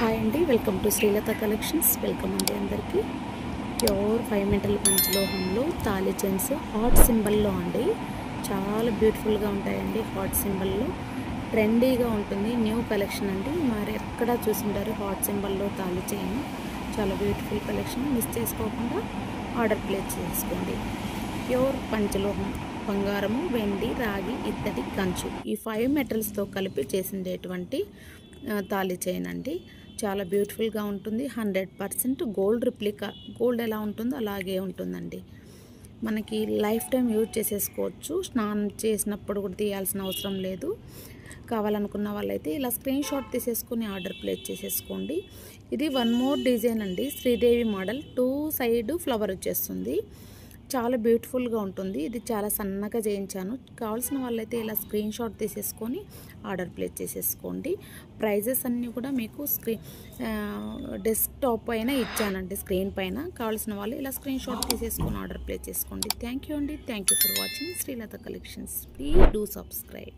Hi అండి, welcome to Srilatha collections. Welcome అండి అందరికీ. ప్యూర్ 5 మీటర్ల పంచలోహంలో తాళి చైన్స్ హార్ట్ సింబల్లో అండి. చాలా బ్యూటిఫుల్గా ఉంటాయండి. హార్ట్ సింబల్లో ట్రెండీగా ఉంటుంది. న్యూ కలెక్షన్ అండి. మరి ఎక్కడా చూసింటారు హార్ట్ సింబల్లో తాళి చైన్. చాలా బ్యూటిఫుల్ కలెక్షన్. మిస్ చేసుకోకుండా ఆర్డర్ ప్లేస్ చేసుకోండి. ప్యూర్ పంచలోహం, బంగారము, వెండి, రాగి, ఇత్తడి, కంచు ఈ 5 మెటల్స్తో కలిపి చేసిండేటువంటి తాళి చైన్ అండి. చాలా బ్యూటిఫుల్గా ఉంటుంది. 100% గోల్డ్ రిప్లికా. గోల్డ్ ఎలా ఉంటుందో అలాగే ఉంటుందండి. మనకి లైఫ్ టైం యూజ్ చేసేసుకోవచ్చు. స్నానం చేసినప్పుడు కూడా తీయాల్సిన అవసరం లేదు. కావాలనుకున్న వాళ్ళైతే ఇలా స్క్రీన్ షాట్ తీసేసుకుని ఆర్డర్ ప్లేస్ చేసేసుకోండి. ఇది వన్ మోర్ డిజైన్ అండి. శ్రీదేవి మోడల్ 2 సైడ్ ఫ్లవర్ వచ్చేస్తుంది. చాలా బ్యూటిఫుల్గా ఉంటుంది. ఇది చాలా సన్నగా చేయించాను. కావాల్సిన వాళ్ళైతే ఇలా స్క్రీన్ షాట్ తీసేసుకొని ఆర్డర్ ప్లేస్ చేసేసుకోండి. ప్రైజెస్ అన్నీ కూడా మీకు డెస్క్టాప్ పైన ఇచ్చానండి, స్క్రీన్ పైన. కావాల్సిన వాళ్ళు ఇలా స్క్రీన్ షాట్ తీసేసుకొని ఆర్డర్ ప్లేస్ చేసుకోండి. థ్యాంక్ యూ అండి. Thank you for watching Srilatha collections. Please do subscribe.